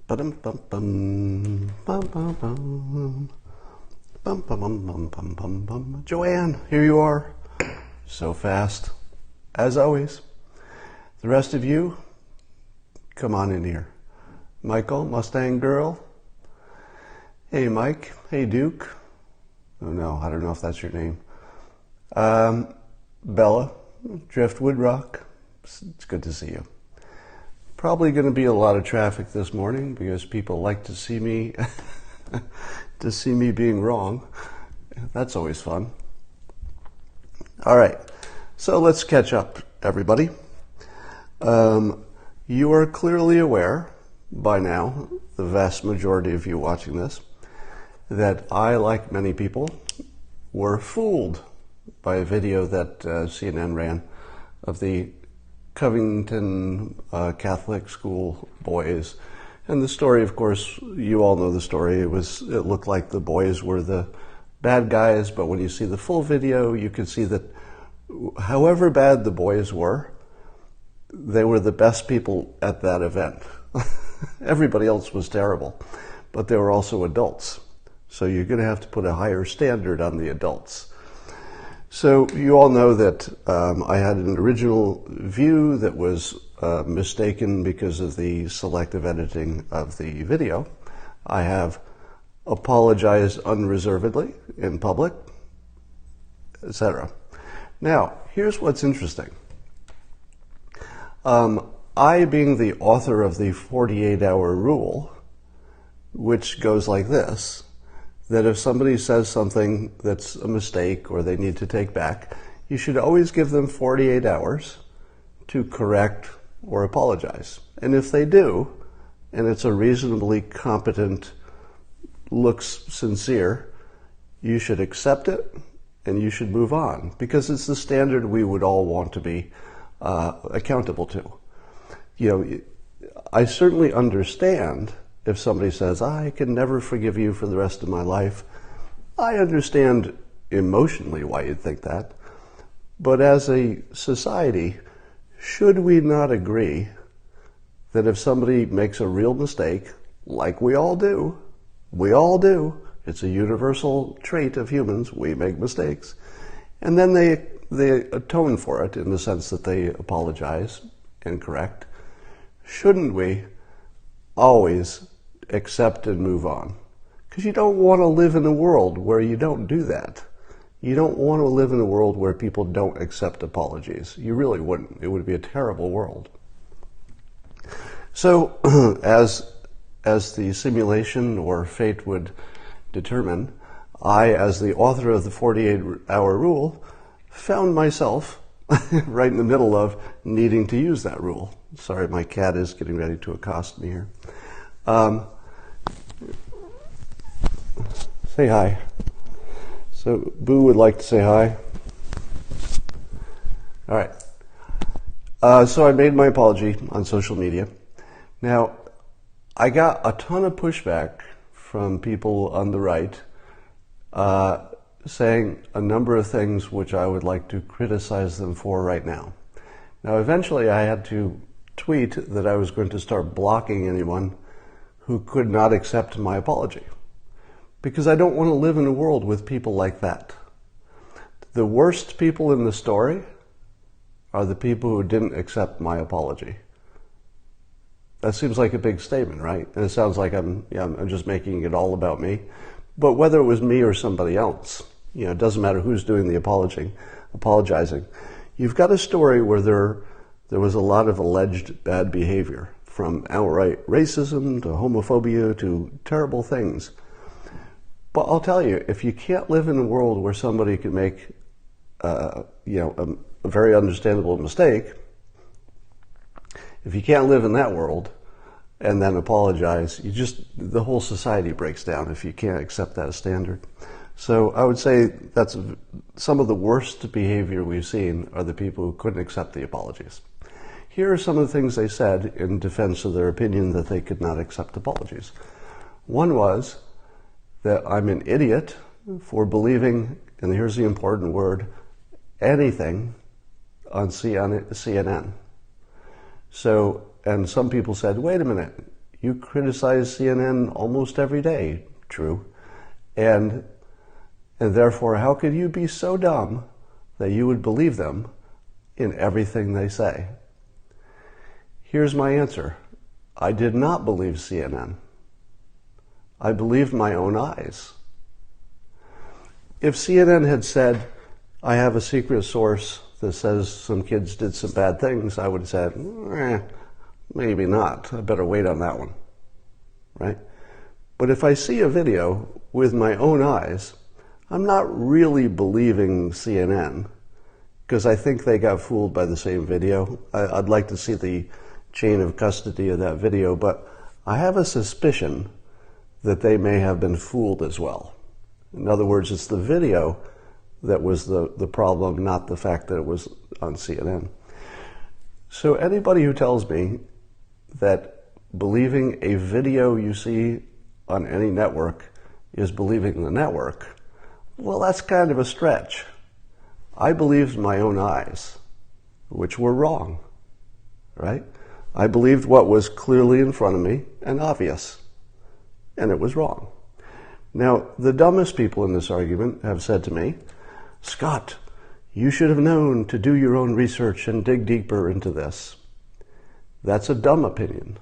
Ba-dum-bum-bum. Bum-bum-bum. Bum-bum-bum-bum-bum-bum. Joanne, here you are. So fast. As always. The rest of you, come on in here. Michael, Mustang Girl. Hey, Mike. Hey, Duke. Oh, no, I don't know if that's your name. Bella, Driftwood Rock. It's good to see you. Probably going to be a lot of traffic this morning because people like to see me being wrong. That's always fun. All right, so let's catch up, everybody. You are clearly aware by now, the vast majority of you watching this, that I, like many people, were fooled by a video that CNN ran of the Covington Catholic school boys. And the story, of course, you all know the story. It looked like the boys were the bad guys, but when you see the full video, you can see that however bad the boys were, they were the best people at that event. Everybody else was terrible, but they were also adults. So you're going to have to put a higher standard on the adults. So you all know that I had an original view that was mistaken because of the selective editing of the video. I have apologized unreservedly in public, etc. Now, here's what's interesting. I, being the author of the 48-hour rule, which goes like this, that if somebody says something that's a mistake or they need to take back, you should always give them 48 hours to correct or apologize. And if they do, and it's a reasonably competent, looks sincere, you should accept it and you should move on, because it's the standard we would all want to be accountable to. You know, I certainly understand if somebody says, I can never forgive you for the rest of my life. I understand emotionally why you'd think that. But as a society, should we not agree that if somebody makes a real mistake, like we all do, it's a universal trait of humans, we make mistakes, and then they atone for it in the sense that they apologize and correct, shouldn't we always accept and move on? Because you don't want to live in a world where you don't do that. You don't want to live in a world where people don't accept apologies. You really wouldn't. It would be a terrible world. So, as the simulation or fate would determine, I, as the author of the 48-hour rule, found myself right in the middle of needing to use that rule. Sorry, my cat is getting ready to accost me here. Say hi. So Boo would like to say hi. All right. So I made my apology on social media. Now, I got a ton of pushback from people on the right saying a number of things which I would like to criticize them for right now. Now, eventually I had to tweet that I was going to start blocking anyone who could not accept my apology, because I don't want to live in a world with people like that. The worst people in the story are the people who didn't accept my apology. That seems like a big statement, right? And it sounds like I'm just making it all about me. But whether it was me or somebody else, it doesn't matter who's doing the apologizing. You've got a story where there was a lot of alleged bad behavior, from outright racism to homophobia to terrible things. But I'll tell you, if you can't live in a world where somebody can make, a very understandable mistake, if you can't live in that world and then apologize, the whole society breaks down if you can't accept that as standard. So I would say that's some of the worst behavior we've seen are the people who couldn't accept the apologies. Here are some of the things they said in defense of their opinion that they could not accept apologies. One was that I'm an idiot for believing, and here's the important word, anything on CNN. So, and some people said, wait a minute, You criticize CNN almost every day. True. And therefore, how could you be so dumb that you would believe them in everything they say? Here's my answer. I did not believe CNN. I believed my own eyes. If CNN had said, I have a secret source that says some kids did some bad things, I would have said, maybe not. I better wait on that one, right? But if I see a video with my own eyes, I'm not really believing CNN because I think they got fooled by the same video. I'd like to see the chain of custody of that video, but I have a suspicion that they may have been fooled as well. In other words, it's the video that was the problem, not the fact that it was on CNN. So anybody who tells me that believing a video you see on any network is believing the network, well, that's kind of a stretch. I believed my own eyes, which were wrong, right? I believed what was clearly in front of me and obvious, and it was wrong. Now, the dumbest people in this argument have said to me, Scott, you should have known to do your own research and dig deeper into this. That's a dumb opinion,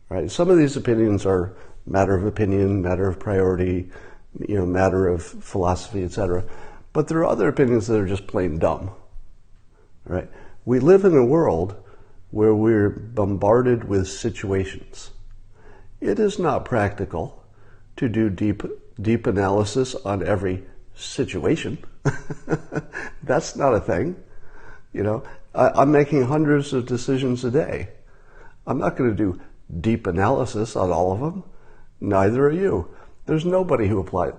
right? Some of these opinions are matter of opinion, matter of priority, matter of philosophy, etc. But there are other opinions that are just plain dumb, right? We live in a world where we're bombarded with situations. It is not practical to do deep analysis on every situation. That's not a thing. I'm making hundreds of decisions a day. I'm not going to do deep analysis on all of them. Neither are you. There's nobody who applied.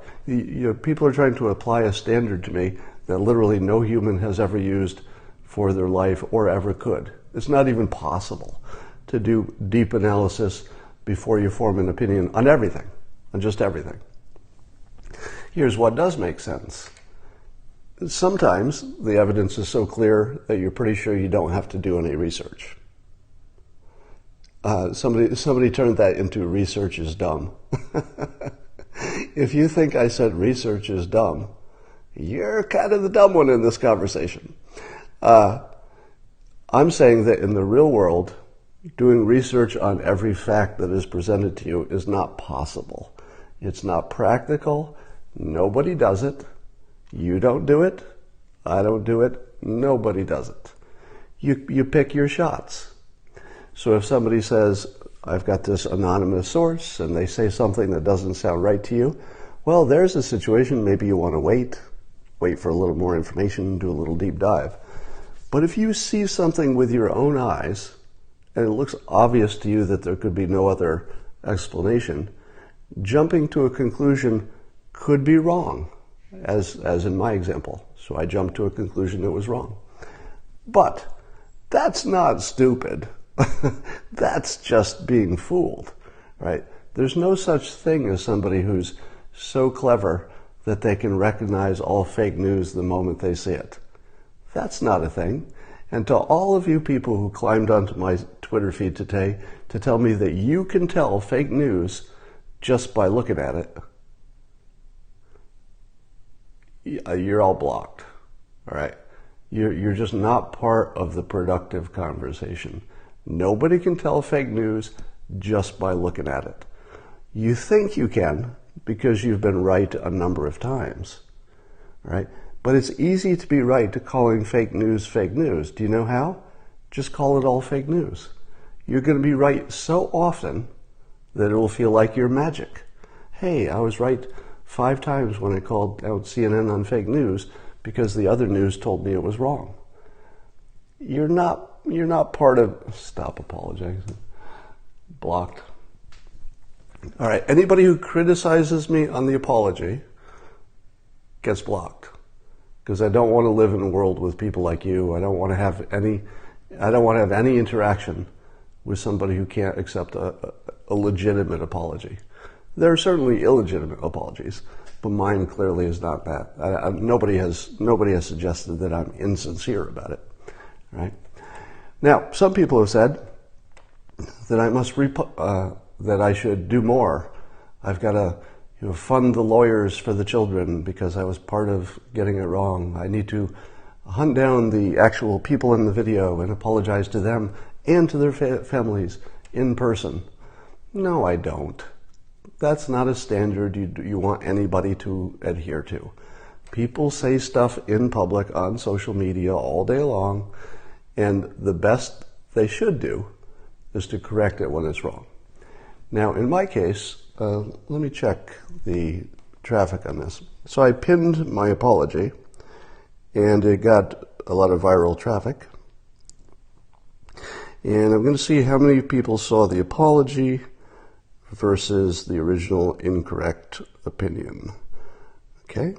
People are trying to apply a standard to me that literally no human has ever used for their life or ever could. It's not even possible to do deep analysis before you form an opinion on everything, on just everything. Here's what does make sense. Sometimes the evidence is so clear that you're pretty sure you don't have to do any research. Somebody turned that into research is dumb. If you think I said research is dumb, you're kind of the dumb one in this conversation. I'm saying that in the real world, doing research on every fact that is presented to you is not possible. It's not practical. Nobody does it. You don't do it. I don't do it. Nobody does it. You pick your shots. So if somebody says, I've got this anonymous source, and they say something that doesn't sound right to you, well, there's a situation. Maybe you want to wait for a little more information, do a little deep dive. But if you see something with your own eyes, and it looks obvious to you that there could be no other explanation, jumping to a conclusion could be wrong, as in my example. So I jumped to a conclusion that was wrong. But that's not stupid. That's just being fooled, right? There's no such thing as somebody who's so clever that they can recognize all fake news the moment they see it. That's not a thing. And to all of you people who climbed onto my Twitter feed today to tell me that you can tell fake news just by looking at it, you're all blocked, all right? You're just not part of the productive conversation. Nobody can tell fake news just by looking at it. You think you can because you've been right a number of times, right? But it's easy to be right to calling fake news fake news. Do you know how? Just call it all fake news. You're going to be right so often that it will feel like you're magic. Hey, I was right 5 times when I called out CNN on fake news because the other news told me it was wrong. You're not part of... Stop apologizing. Blocked. All right, anybody who criticizes me on the apology gets blocked. Because I don't want to live in a world with people like you. I don't want to have any interaction with somebody who can't accept a legitimate apology. There are certainly illegitimate apologies, but mine clearly is not that. Nobody has suggested that I'm insincere about it, right? Now, some people have said that I must that I should do more. I've got to fund the lawyers for the children because I was part of getting it wrong. I need to hunt down the actual people in the video and apologize to them and to their families in person. No, I don't. That's not a standard you want anybody to adhere to. People say stuff in public on social media all day long, and the best they should do is to correct it when it's wrong. Now, in my case, let me check the traffic on this. So I pinned my apology, and it got a lot of viral traffic. And I'm going to see how many people saw the apology versus the original incorrect opinion. Okay?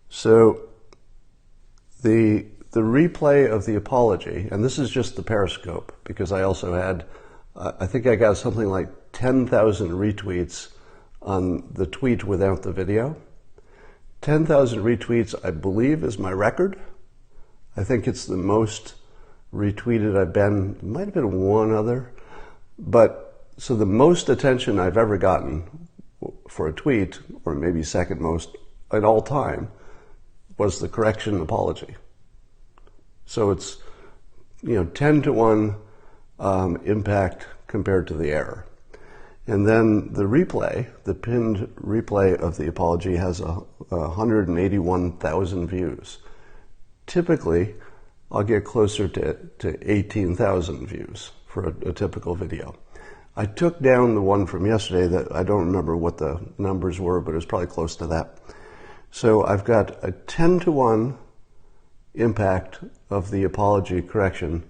So the replay of the apology, and this is just the Periscope, because I also had, I think I got something like 10,000 retweets on the tweet without the video. 10,000 retweets, I believe, is my record. I think it's the most retweeted I've been. It might have been one other. But, so the most attention I've ever gotten for a tweet, or maybe second most at all time, was the correction apology. So it's, 10 to 1 impact compared to the error. And then the replay, the pinned replay of the apology has 181,000 views. Typically, I'll get closer to 18,000 views for a typical video. I took down the one from yesterday that I don't remember what the numbers were, but it was probably close to that. So I've got a 10 to 1 impact of the apology correction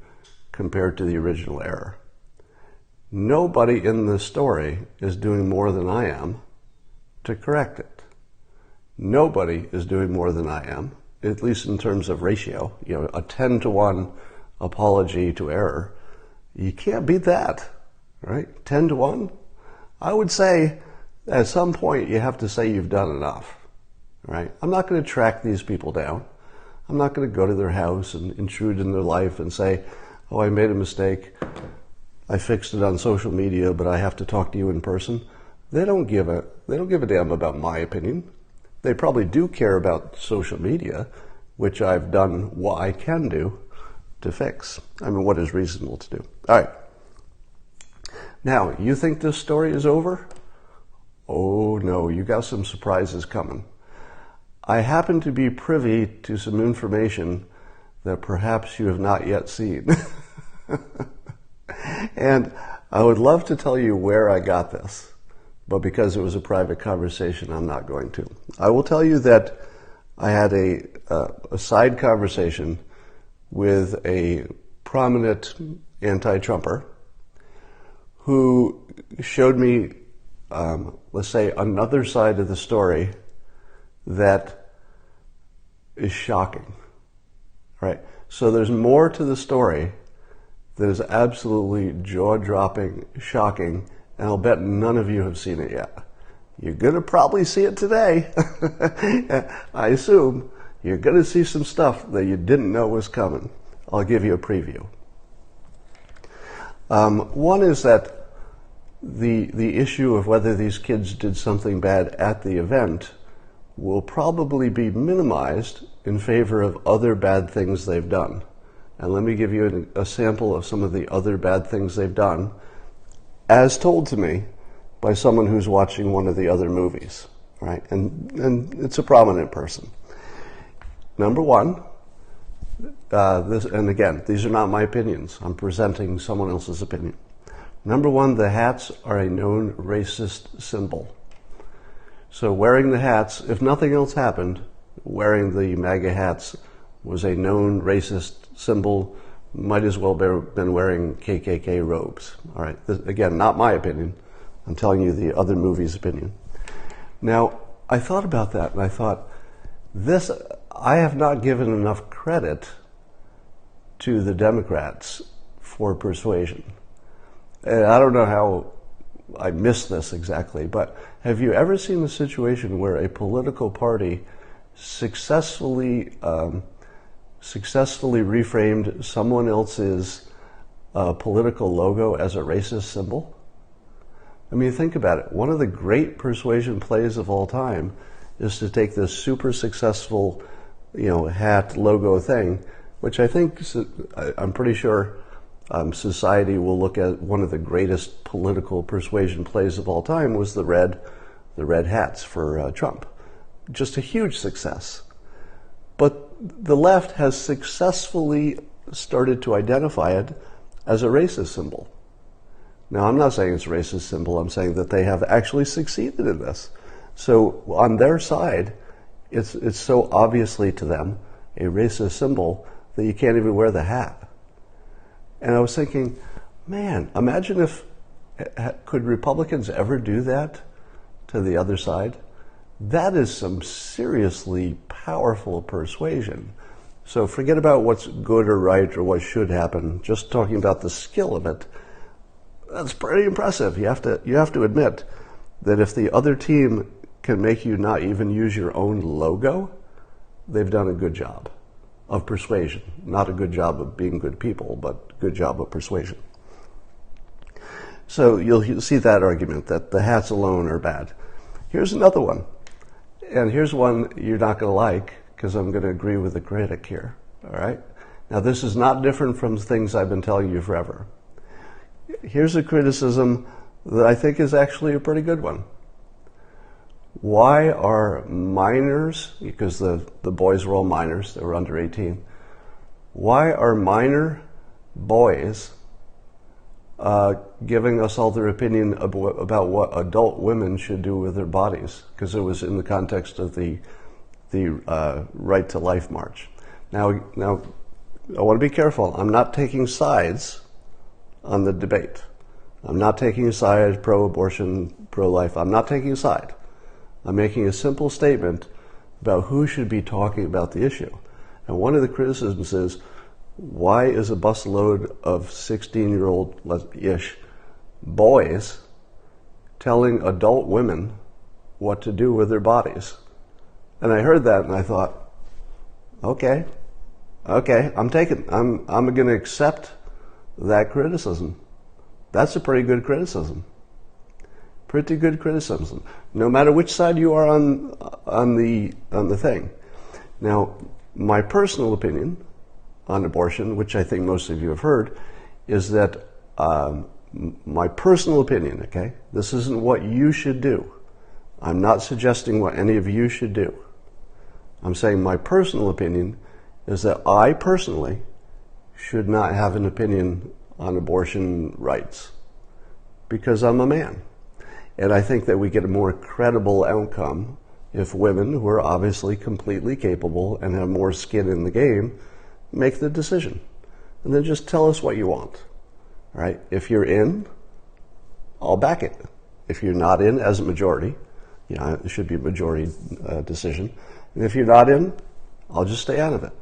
compared to the original error. Nobody in this story is doing more than I am to correct it. Nobody is doing more than I am, at least in terms of ratio. A 10 to 1 apology to error. You can't beat that, right? 10 to 1? I would say at some point you have to say you've done enough, right? I'm not going to track these people down. I'm not going to go to their house and intrude in their life and say, oh, I made a mistake. I fixed it on social media, but I have to talk to you in person. They don't give a damn about my opinion. They probably do care about social media, which I've done what I can do to fix. I mean, what is reasonable to do. All right. Now, you think this story is over? Oh no, you got some surprises coming. I happen to be privy to some information that perhaps you have not yet seen. And I would love to tell you where I got this, but because it was a private conversation, I'm not going to. I will tell you that I had a side conversation with a prominent anti-Trumper who showed me, let's say, another side of the story that is shocking, right? So there's more to the story that is absolutely jaw-dropping, shocking, and I'll bet none of you have seen it yet. You're going to probably see it today. I assume you're going to see some stuff that you didn't know was coming. I'll give you a preview. One is that the issue of whether these kids did something bad at the event will probably be minimized in favor of other bad things they've done. And let me give you a sample of some of the other bad things they've done, as told to me by someone who's watching one of the other movies, right? And it's a prominent person. Number one, and again, these are not my opinions. I'm presenting someone else's opinion. Number one, the hats are a known racist symbol. So wearing the hats, if nothing else happened, wearing the MAGA hats was a known racist symbol. Might as well have been wearing KKK robes. All right, this, again, not my opinion. I'm telling you the other movie's opinion. Now, I thought about that and I thought, I have not given enough credit to the Democrats for persuasion. And I don't know how I missed this exactly, but have you ever seen a situation where a political party successfully reframed someone else's political logo as a racist symbol? I mean, think about it. One of the great persuasion plays of all time is to take this super successful, hat logo thing, which I think, I'm pretty sure society will look at one of the greatest political persuasion plays of all time was the red hats for Trump. Just a huge success. But the left has successfully started to identify it as a racist symbol. Now, I'm not saying it's a racist symbol. I'm saying that they have actually succeeded in this. So on their side, it's so obviously to them a racist symbol that you can't even wear the hat. And I was thinking, man, imagine if, could Republicans ever do that to the other side? That is some seriously powerful persuasion. So forget about what's good or right or what should happen. Just talking about the skill of it, that's pretty impressive. You have to admit that if the other team can make you not even use your own logo, they've done a good job of persuasion. Not a good job of being good people, but good job of persuasion. So you'll see that argument that the hats alone are bad. Here's another one. And here's one you're not going to like, because I'm going to agree with the critic here. All right? Now, this is not different from things I've been telling you forever. Here's a criticism that I think is actually a pretty good one. Why are minors, because the boys were all minors, they were under 18, why are minor boys giving us all their opinion about what adult women should do with their bodies? Because it was in the context of the Right to Life March. Now, I want to be careful. I'm not taking sides on the debate. I'm not taking a side, pro-abortion, pro-life. I'm not taking a side. I'm making a simple statement about who should be talking about the issue. And one of the criticisms is, why is a busload of 16-year-old-ish boys telling adult women what to do with their bodies? And I heard that and I thought, okay, I'm going to accept that criticism. That's a pretty good criticism. Pretty good criticism, no matter which side you are on the thing. Now, my personal opinion on abortion, which I think most of you have heard, is that my personal opinion, okay? This isn't what you should do. I'm not suggesting what any of you should do. I'm saying my personal opinion is that I personally should not have an opinion on abortion rights because I'm a man. And I think that we get a more credible outcome if women, who are obviously completely capable and have more skin in the game, make the decision. And then just tell us what you want. Right? If you're in, I'll back it. If you're not in, as a majority, it should be a majority decision. And if you're not in, I'll just stay out of it.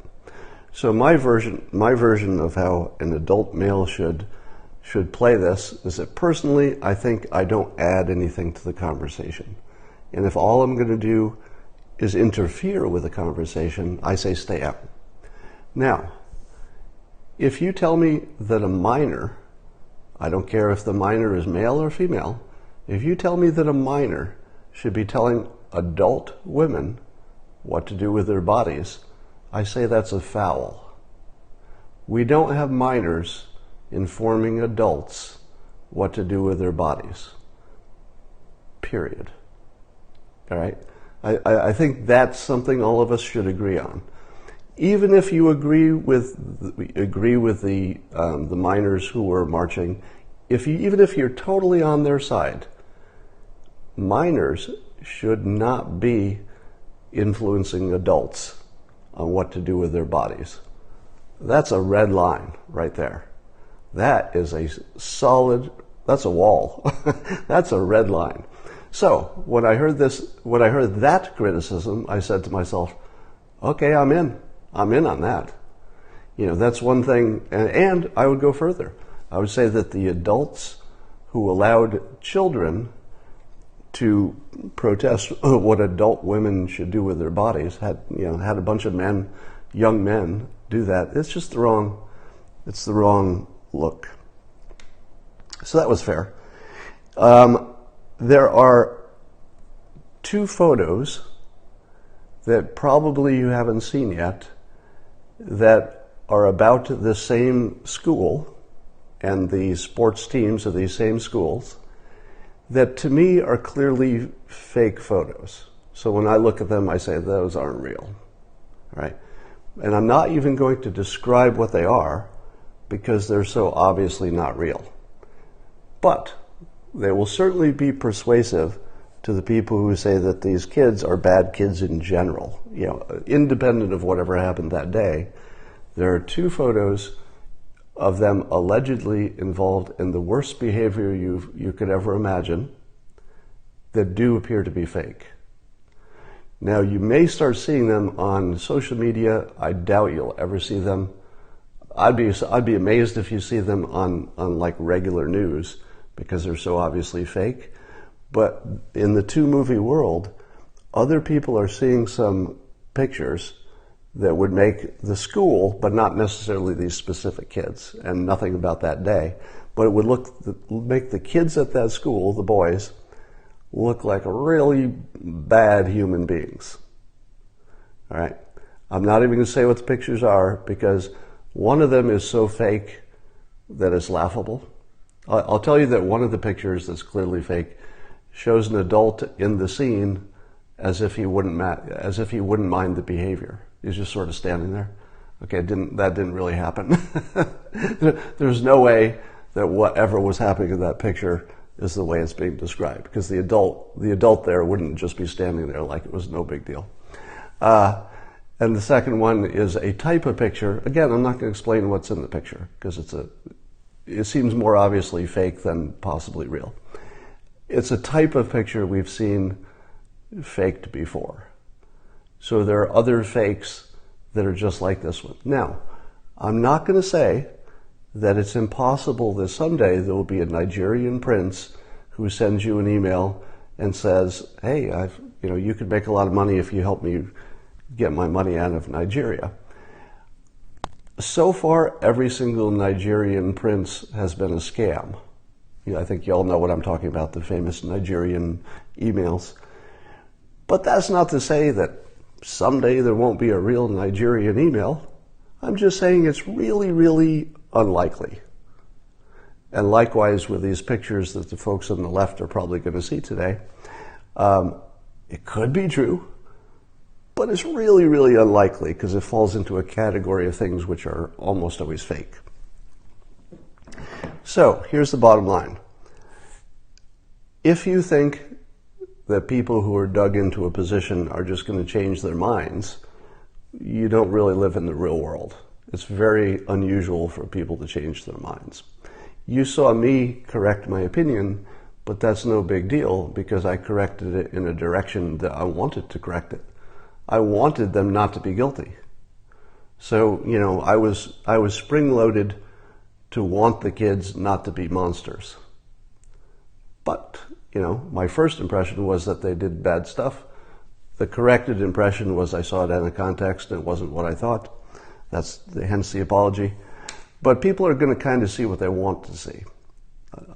So my version of how an adult male should play this is that personally, I think I don't add anything to the conversation. And if all I'm going to do is interfere with the conversation, I say stay out. Now, if you tell me that a minor, I don't care if the minor is male or female, if you tell me that a minor should be telling adult women what to do with their bodies, I say that's a foul. We don't have minors informing adults what to do with their bodies. Period. All right? I think that's something all of us should agree on. Even if you agree with the minors who were marching, even if you're totally on their side, minors should not be influencing adults on what to do with their bodies. That's a red line right there. That is that's a wall. That's a red line. So when I heard that criticism, I said to myself, okay, I'm in on that. That's one thing. And I would go further. I would say that the adults who allowed children to protest what adult women should do with their bodies had a bunch of young men do that. It's just the wrong look. So that was fair. There are two photos that probably you haven't seen yet that are about the same school and the sports teams of these same schools that to me are clearly fake photos. So when I look at them, I say those aren't real, right? And I'm not even going to describe what they are because they're so obviously not real. But they will certainly be persuasive to the people who say that these kids are bad kids in general. You know, independent of whatever happened that day, there are two photos of them allegedly involved in the worst behavior you could ever imagine that do appear to be fake. Now, you may start seeing them on social media. I doubt you'll ever see them. I'd be amazed if you see them on like regular news because they're so obviously fake. But in the two-movie world, other people are seeing some pictures that would make the school, but not necessarily these specific kids, and nothing about that day, but it would make the kids at that school, the boys, look like really bad human beings. All right? I'm not even going to say what the pictures are because one of them is so fake that it's laughable. I'll tell you that one of the pictures that's clearly fake shows an adult in the scene as if he wouldn't mind the behavior. He's just sort of standing there. Okay, that didn't really happen. There's no way that whatever was happening in that picture is the way it's being described, because the adult there wouldn't just be standing there like it was no big deal. And the second one is a type of picture. Again, I'm not going to explain what's in the picture because it seems more obviously fake than possibly real. It's a type of picture we've seen faked before. So there are other fakes that are just like this one. Now, I'm not going to say that it's impossible that someday there will be a Nigerian prince who sends you an email and says, hey, you could make a lot of money if you help me get my money out of Nigeria. So far, every single Nigerian prince has been a scam. I think you all know what I'm talking about, the famous Nigerian emails. But that's not to say that someday there won't be a real Nigerian email. I'm just saying it's really, really unlikely. And likewise with these pictures that the folks on the left are probably going to see today, it could be true, but it's really, really unlikely because it falls into a category of things which are almost always fake. So here's the bottom line. If you think that people who are dug into a position are just going to change their minds, you don't really live in the real world. It's very unusual for people to change their minds. You saw me correct my opinion, but that's no big deal because I corrected it in a direction that I wanted to correct it. I wanted them not to be guilty. So, I was spring-loaded to want the kids not to be monsters. But, my first impression was that they did bad stuff. The corrected impression was I saw it out of context and it wasn't what I thought. Hence the apology. But people are going to kind of see what they want to see.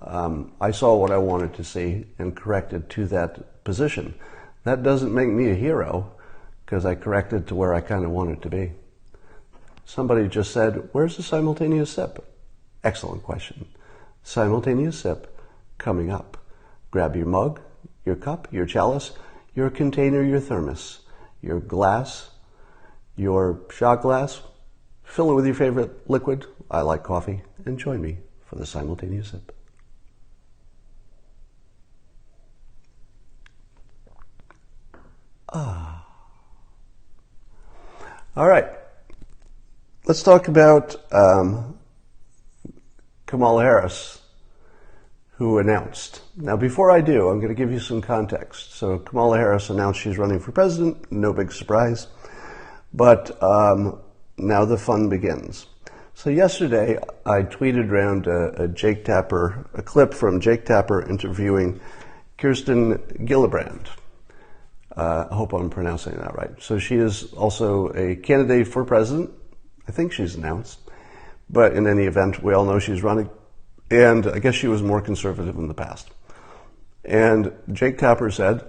I saw what I wanted to see and corrected to that position. That doesn't make me a hero because I corrected to where I kind of wanted to be. Somebody just said, where's the simultaneous sip? Excellent question. Simultaneous sip coming up. Grab your mug, your cup, your chalice, your container, your thermos, your glass, your shot glass. Fill it with your favorite liquid. I like coffee. And join me for the simultaneous sip. All right. Let's talk about Kamala Harris, who announced. Now, before I do, I'm going to give you some context. So Kamala Harris announced she's running for president. No big surprise. But now the fun begins. So yesterday, I tweeted around a clip from Jake Tapper interviewing Kristen Gillibrand. I hope I'm pronouncing that right. So she is also a candidate for president. I think she's announced. But in any event, we all know she's running. And I guess she was more conservative in the past. And Jake Tapper said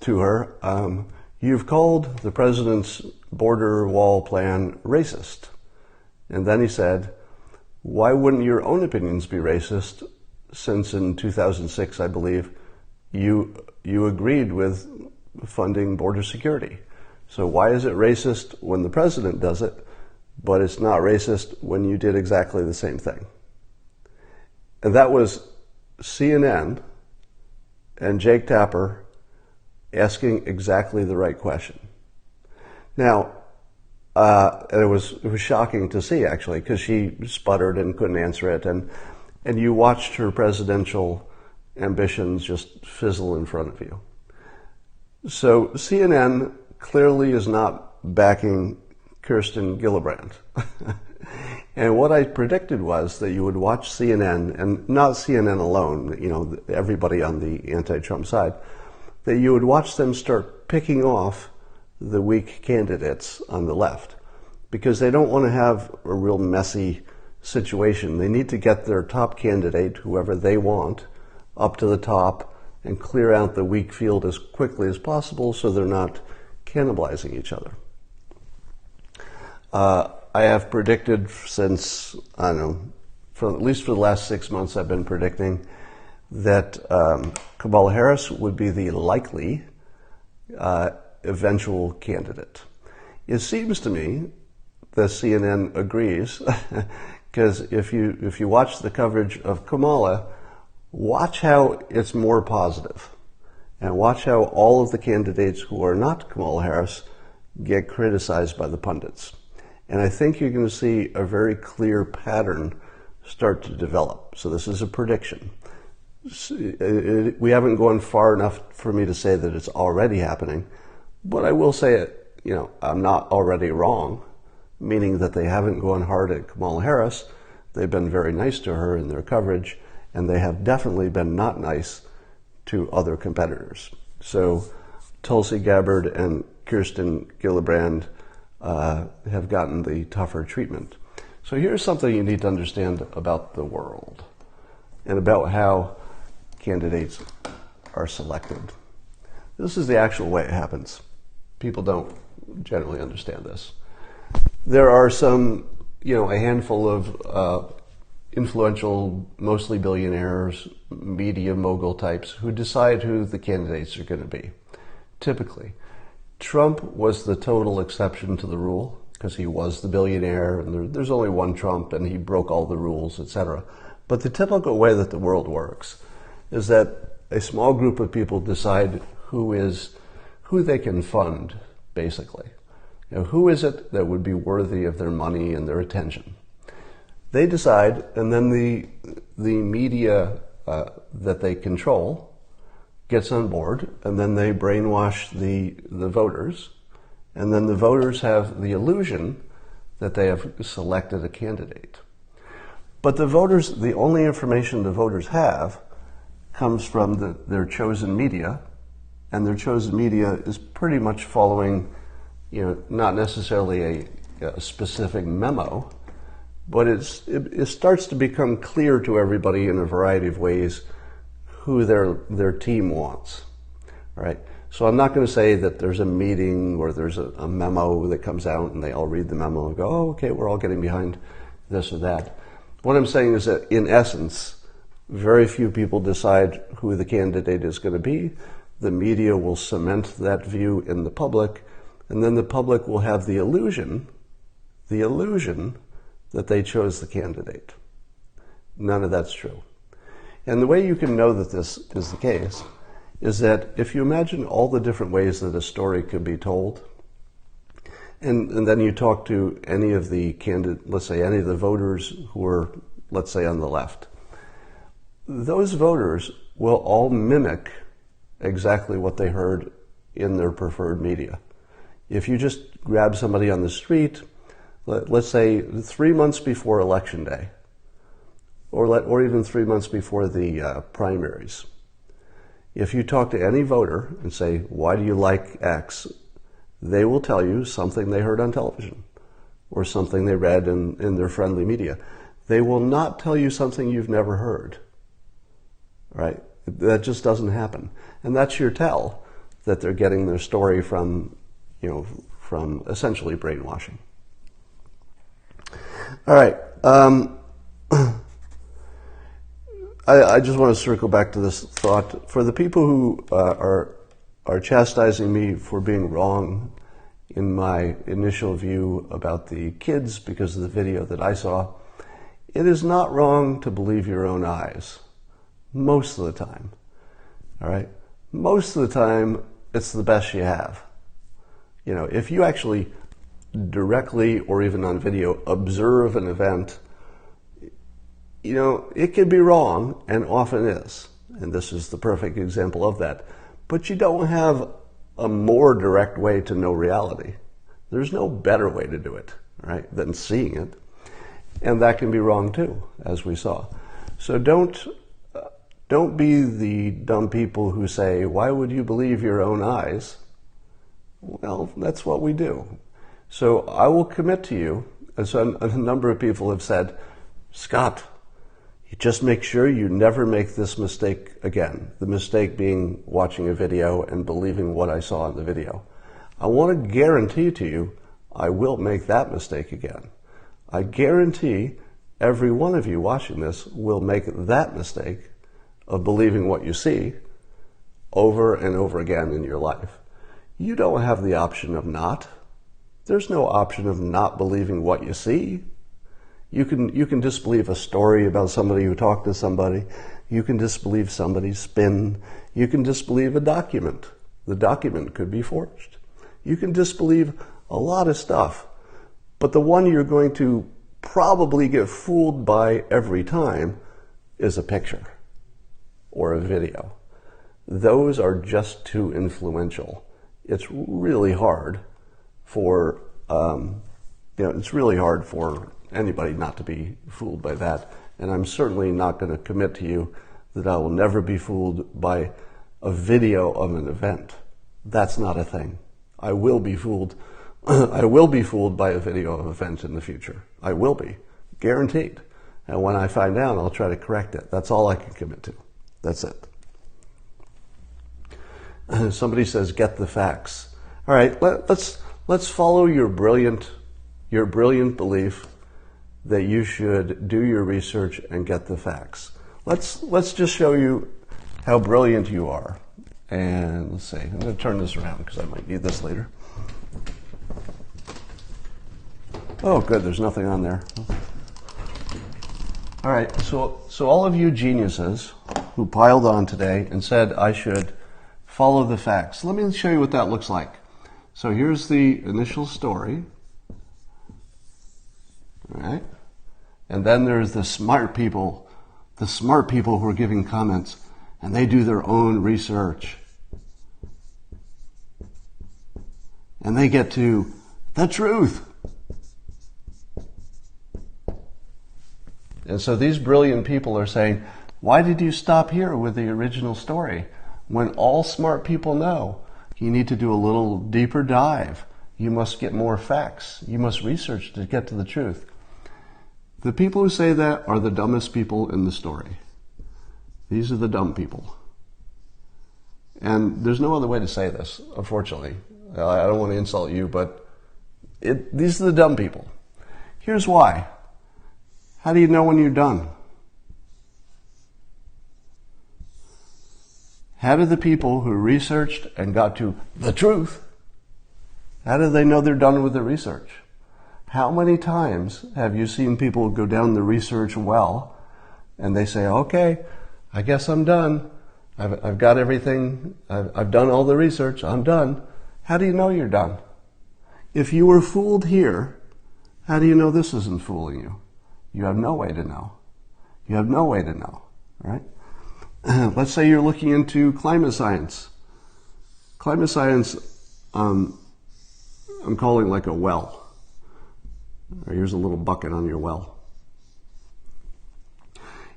to her, you've called the president's border wall plan racist. And then he said, why wouldn't your own opinions be racist, since in 2006, I believe, you agreed with funding border security? So why is it racist when the president does it, but it's not racist when you did exactly the same thing? And that was CNN and Jake Tapper asking exactly the right question. Now, and it was shocking to see, actually, because she sputtered and couldn't answer it, and you watched her presidential ambitions just fizzle in front of you. So CNN clearly is not backing Kristen Gillibrand. And what I predicted was that you would watch CNN, and not CNN alone, you know, everybody on the anti-Trump side, that you would watch them start picking off the weak candidates on the left, because they don't want to have a real messy situation. They need to get their top candidate, whoever they want, up to the top and clear out the weak field as quickly as possible so they're not cannibalizing each other. I have predicted since, I don't know, at least for the last 6 months, I've been predicting that Kamala Harris would be the likely eventual candidate. It seems to me that CNN agrees, because if you watch the coverage of Kamala, watch how it's more positive, and watch how all of the candidates who are not Kamala Harris get criticized by the pundits. And I think you're going to see a very clear pattern start to develop. So this is a prediction. We haven't gone far enough for me to say that it's already happening, but I will say it, you know, I'm not already wrong, meaning that they haven't gone hard at Kamala Harris. They've been very nice to her in their coverage, and they have definitely been not nice to other competitors. So Tulsi Gabbard and Kristen Gillibrand have gotten the tougher treatment. So here's something you need to understand about the world and about how candidates are selected. This is the actual way it happens. People don't generally understand this. There are some, you know, a handful of influential, mostly billionaires, media mogul types who decide who the candidates are going to be. Typically, Trump was the total exception to the rule because he was the billionaire, and there's only one Trump, and he broke all the rules, etc. But the typical way that the world works is that a small group of people decide who they can fund, basically. You know, who is it that would be worthy of their money and their attention? They decide, and then the media that they control gets on board, and then they brainwash the voters, and then the voters have the illusion that they have selected a candidate. But the voters, the only information the voters have comes from their chosen media, and their chosen media is pretty much following, you know, not necessarily a specific memo, but it starts to become clear to everybody in a variety of ways who their team wants, right? So I'm not going to say that there's a meeting or there's a memo that comes out and they all read the memo and go, oh, okay, we're all getting behind this or that. What I'm saying is that in essence, very few people decide who the candidate is going to be. The media will cement that view in the public, and then the public will have the illusion that they chose the candidate. None of that's true. And the way you can know that this is the case is that if you imagine all the different ways that a story could be told, and then you talk to any of the let's say any of the voters who are, let's say, on the left, those voters will all mimic exactly what they heard in their preferred media. If you just grab somebody on the street, let's say 3 months before Election Day, or even 3 months before the primaries, if you talk to any voter and say, why do you like X? They will tell you something they heard on television or something they read in their friendly media. They will not tell you something you've never heard, right? That just doesn't happen. And that's your tell that they're getting their story from, from essentially brainwashing. All right. I just want to circle back to this thought. For the people who are chastising me for being wrong in my initial view about the kids because of the video that I saw, it is not wrong to believe your own eyes. Most of the time. All right? Most of the time, it's the best you have. If you actually directly or even on video observe an event, it can be wrong, and often is. And this is the perfect example of that. But you don't have a more direct way to know reality. There's no better way to do it, right, than seeing it. And that can be wrong too, as we saw. So don't be the dumb people who say, why would you believe your own eyes? Well, that's what we do. So I will commit to you, as a number of people have said, Scott, you just make sure you never make this mistake again. The mistake being watching a video and believing what I saw in the video. I want to guarantee to you, I will make that mistake again. I guarantee every one of you watching this will make that mistake of believing what you see over and over again in your life. You don't have the option of not. There's no option of not believing what you see. You can disbelieve a story about somebody who talked to somebody. You can disbelieve somebody's spin. You can disbelieve a document. The document could be forged. You can disbelieve a lot of stuff. But the one you're going to probably get fooled by every time is a picture or a video. Those are just too influential. It's really hard for anybody not to be fooled by that. And I'm certainly not going to commit to you that I will never be fooled by a video of an event. That's not a thing. I will be fooled. I will be fooled by a video of an event in the future. I will be, guaranteed. And when I find out, I'll try to correct it. That's all I can commit to. That's it. Somebody says, get the facts. All right, let's follow your brilliant belief that you should do your research and get the facts. Let's just show you how brilliant you are. And let's see, I'm going to turn this around because I might need this later. Oh, good, there's nothing on there. All right, so all of you geniuses who piled on today and said I should follow the facts. Let me show you what that looks like. So here's the initial story. All right. And then there's the smart people who are giving comments, and they do their own research. And they get to the truth. And so these brilliant people are saying, why did you stop here with the original story? When all smart people know you need to do a little deeper dive. You must get more facts. You must research to get to the truth. The people who say that are the dumbest people in the story. These are the dumb people. And there's no other way to say this, unfortunately. I don't want to insult you, but these are the dumb people. Here's why. How do you know when you're done? How do the people who researched and got to the truth, how do they know they're done with the research? How many times have you seen people go down the research well and they say, okay, I guess I'm done. I've got everything. I've done all the research. I'm done. How do you know you're done? If you were fooled here, how do you know this isn't fooling you? You have no way to know. You have no way to know, right? Let's say you're looking into climate science. Climate science, I'm calling like a well. Here's a little bucket on your well.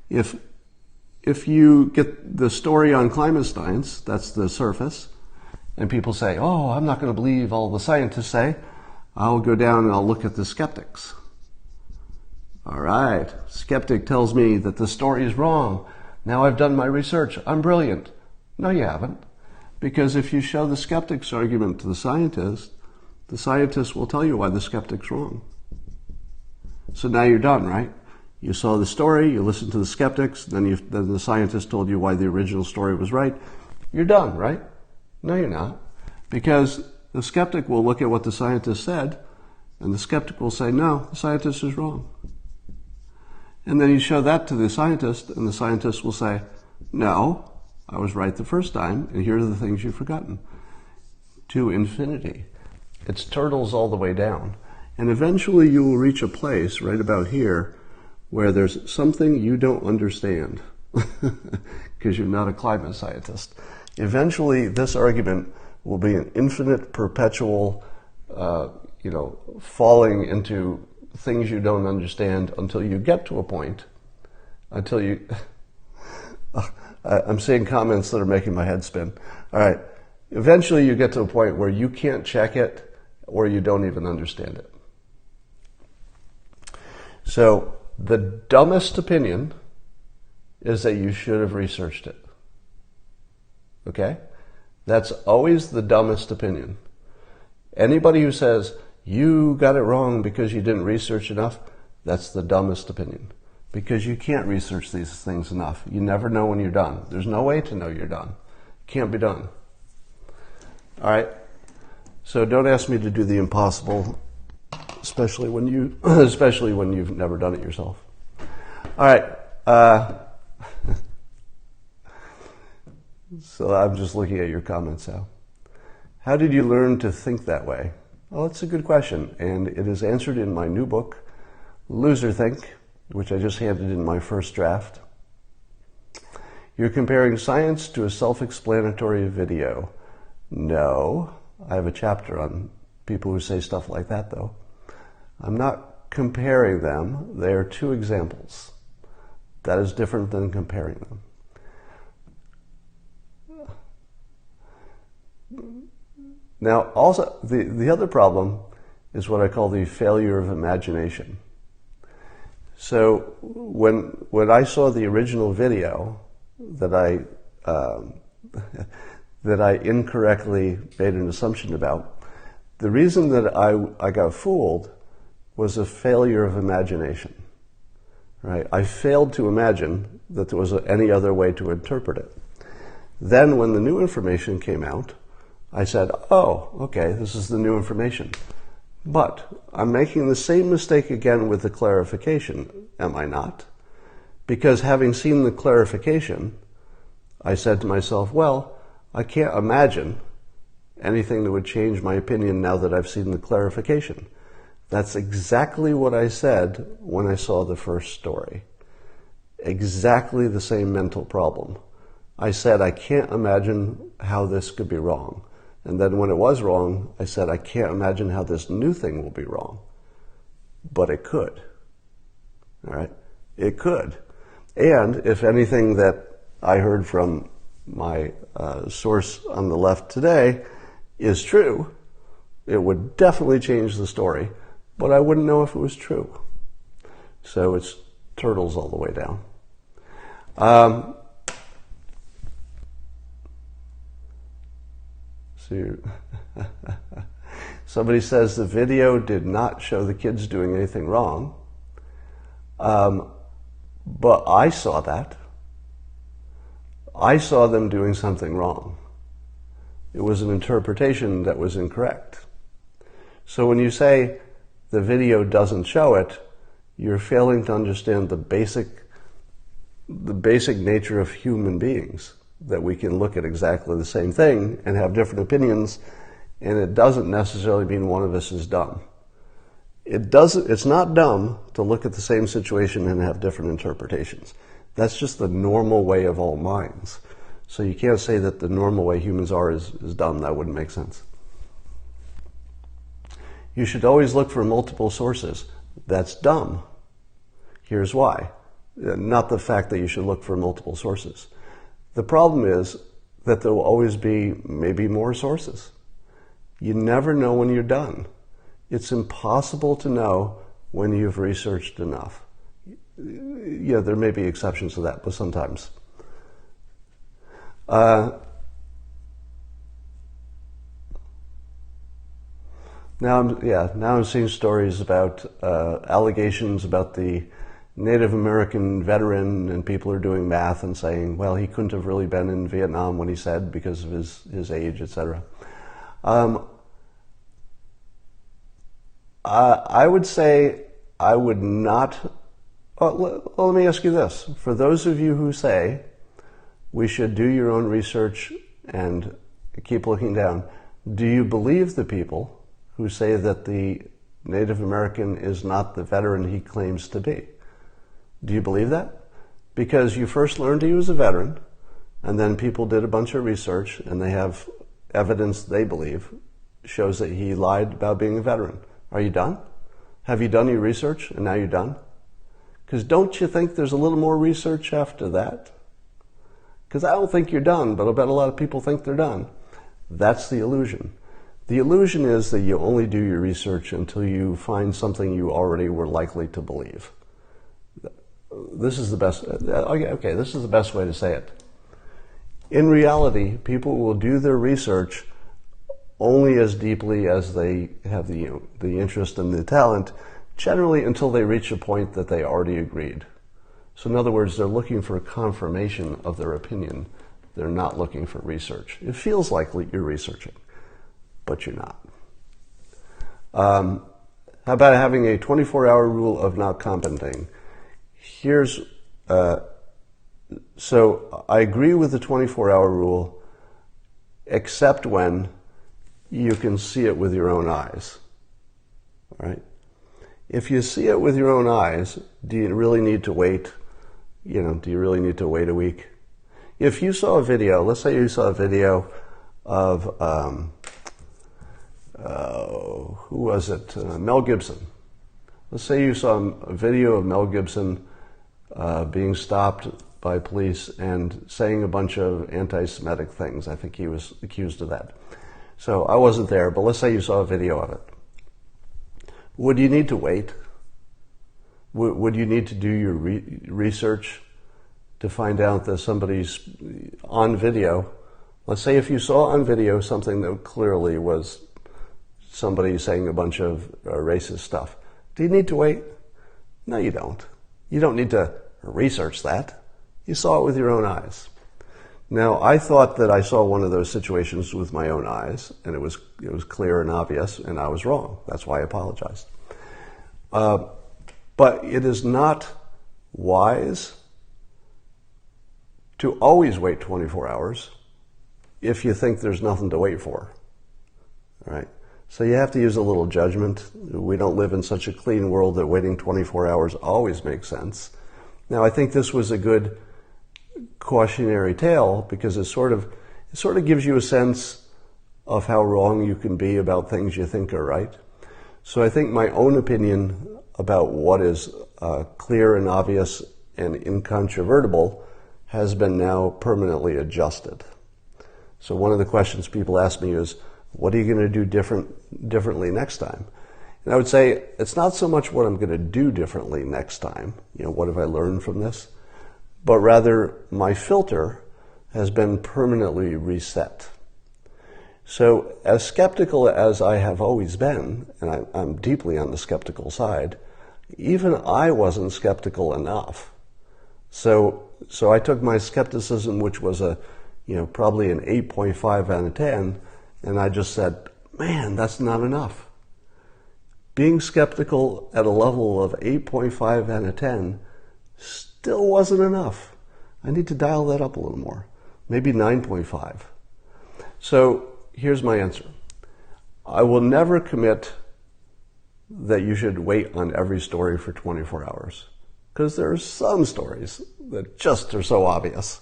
If you get the story on climate science, that's the surface, and people say, oh, I'm not going to believe all the scientists say, I'll go down and I'll look at the skeptics. All right, skeptic tells me that the story is wrong. Now I've done my research. I'm brilliant. No, you haven't. Because if you show the skeptic's argument to the scientist will tell you why the skeptic's wrong. So now you're done, right? You saw the story, you listened to the skeptics, then the scientist told you why the original story was right. You're done, right? No, you're not. Because the skeptic will look at what the scientist said, and the skeptic will say, no, the scientist is wrong. And then you show that to the scientist, and the scientist will say, no, I was right the first time, and here are the things you've forgotten. To infinity. It's turtles all the way down. And eventually you will reach a place right about here where there's something you don't understand because you're not a climate scientist. Eventually this argument will be an infinite, perpetual, falling into things you don't understand until you get to a point, I'm seeing comments that are making my head spin. All right. Eventually you get to a point where you can't check it or you don't even understand it. So the dumbest opinion is that you should have researched it. Okay? That's always the dumbest opinion. Anybody who says, you got it wrong because you didn't research enough, that's the dumbest opinion. Because you can't research these things enough. You never know when you're done. There's no way to know you're done. It can't be done. All right? So don't ask me to do the impossible, especially when you've never done it yourself. All right. So I'm just looking at your comments now. How did you learn to think that way? Well, it's a good question, and it is answered in my new book, Loser Think, which I just handed in my first draft. You're comparing science to a self-explanatory video. No, I have a chapter on people who say stuff like that, though. I'm not comparing them. They are two examples. That is different than comparing them. Now, also, the other problem is what I call the failure of imagination. So when I saw the original video that I incorrectly made an assumption about, the reason that I got fooled was a failure of imagination. Right? I failed to imagine that there was any other way to interpret it. Then when the new information came out, I said, oh, okay, this is the new information. But I'm making the same mistake again with the clarification, am I not? Because having seen the clarification, I said to myself, well, I can't imagine anything that would change my opinion now that I've seen the clarification. That's exactly what I said when I saw the first story. Exactly the same mental problem. I said, I can't imagine how this could be wrong. And then when it was wrong, I said, I can't imagine how this new thing will be wrong. But it could. All right? It could. And if anything that I heard from my source on the left today is true, it would definitely change the story, but I wouldn't know if it was true. So it's turtles all the way down. Somebody says the video did not show the kids doing anything wrong, but I saw that. I saw them doing something wrong. It was an interpretation that was incorrect. So when you say the video doesn't show it, you're failing to understand the basic nature of human beings, that we can look at exactly the same thing and have different opinions, and it doesn't necessarily mean one of us is dumb. It's not dumb to look at the same situation and have different interpretations. That's just the normal way of all minds. So you can't say that the normal way humans are is dumb. That wouldn't make sense. You should always look for multiple sources. That's dumb. Here's why. Not the fact that you should look for multiple sources. The problem is that there will always be maybe more sources. You never know when you're done. It's impossible to know when you've researched enough. Yeah, there may be exceptions to that, but sometimes. Now I'm seeing stories about allegations about the Native American veteran, and people are doing math and saying, well, he couldn't have really been in Vietnam when he said because of his age, etc. I would say I would not. Let me ask you this. For those of you who say we should do your own research and keep looking down, do you believe the people who say that the Native American is not the veteran he claims to be? Do you believe that? Because you first learned he was a veteran, and then people did a bunch of research, and they have evidence they believe shows that he lied about being a veteran. Are you done? Have you done your research, and now you're done? Because don't you think there's a little more research after that? Because I don't think you're done, but I bet a lot of people think they're done. That's the illusion. The illusion is that you only do your research until you find something you already were likely to believe. This is the best, okay, this is the best way to say it. In reality, people will do their research only as deeply as they have the interest and the talent, generally until they reach a point that they already agreed. So in other words, they're looking for confirmation of their opinion. They're not looking for research. It feels like you're researching, but you're not. How about having a 24-hour rule of not commenting? So I agree with the 24-hour rule, except when you can see it with your own eyes. All right? If you see it with your own eyes, do you really need to wait? Do you really need to wait a week? If you saw a video, let's say you saw a video of, who was it? Mel Gibson. Let's say you saw a video of Mel Gibson being stopped by police and saying a bunch of anti-Semitic things. I think he was accused of that. So I wasn't there, but let's say you saw a video of it. Would you need to wait? Would you need to do your research to find out that somebody's on video? Let's say if you saw on video something that clearly was somebody saying a bunch of racist stuff. Do you need to wait? No, you don't. You don't need to research that. You saw it with your own eyes. Now, I thought that I saw one of those situations with my own eyes, and it was clear and obvious, and I was wrong. That's why I apologized. But it is not wise to always wait 24 hours if you think there's nothing to wait for. All right? So you have to use a little judgment. We don't live in such a clean world that waiting 24 hours always makes sense. Now, I think this was a good cautionary tale because it sort of gives you a sense of how wrong you can be about things you think are right. So I think my own opinion about what is clear and obvious and incontrovertible has been now permanently adjusted. So one of the questions people ask me is, what are you going to do differently next time? And I would say, it's not so much what I'm going to do differently next time, what have I learned from this? But rather, my filter has been permanently reset. So as skeptical as I have always been, and I'm deeply on the skeptical side, even I wasn't skeptical enough. So I took my skepticism, which was probably an 8.5 out of 10, and I just said, man, that's not enough. Being skeptical at a level of 8.5 out of 10 still wasn't enough. I need to dial that up a little more, maybe 9.5. So here's my answer. I will never commit that you should wait on every story for 24 hours, because there are some stories that just are so obvious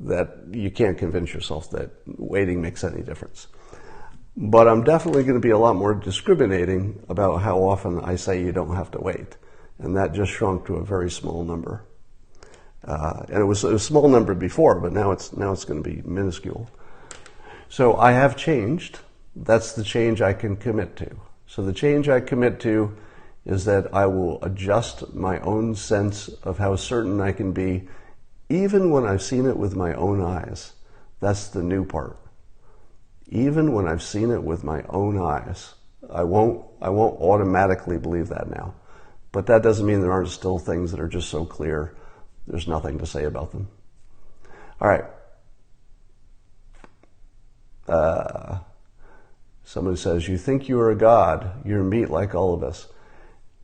that you can't convince yourself that waiting makes any difference. But I'm definitely going to be a lot more discriminating about how often I say you don't have to wait. And that just shrunk to a very small number. And it was a small number before, but now it's going to be minuscule. So I have changed. That's the change I can commit to. So the change I commit to is that I will adjust my own sense of how certain I can be, even when I've seen it with my own eyes, That's the new part. Even when I've seen it with my own eyes, I won't automatically believe that now. But that doesn't mean there aren't still things that are just so clear there's nothing to say about them. All right. Somebody says, you think you are a god, you're meat like all of us.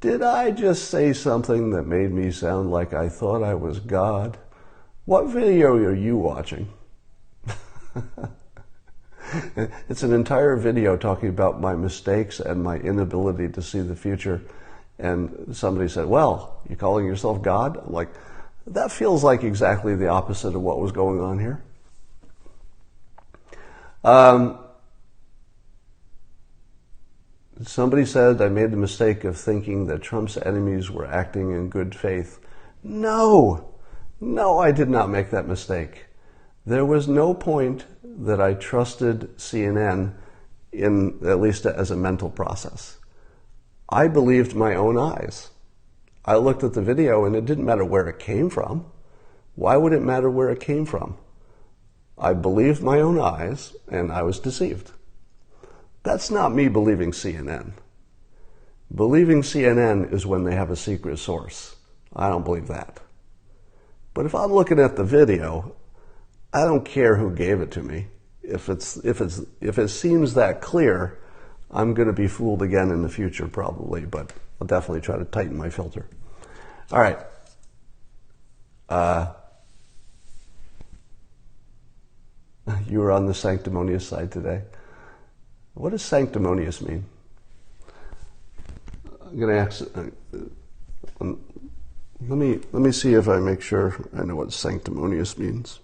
Did I just say something that made me sound like I thought I was God? What video are you watching? It's an entire video talking about my mistakes and my inability to see the future. And somebody said, well, you're calling yourself God? I'm like, that feels like exactly the opposite of what was going on here. Somebody said I made the mistake of thinking that Trump's enemies were acting in good faith. No, I did not make that mistake. There was no point that I trusted CNN in, at least as a mental process. I believed my own eyes. I looked at the video and it didn't matter where it came from. Why would it matter where it came from? I believed my own eyes and I was deceived. That's not me believing CNN. Believing CNN is when they have a secret source. I don't believe that. But if I'm looking at the video, I don't care who gave it to me. If it seems that clear, I'm going to be fooled again in the future probably, but I'll definitely try to tighten my filter. All right. You were on the sanctimonious side today. What does sanctimonious mean? I'm going to ask. Let me see if I make sure I know what sanctimonious means.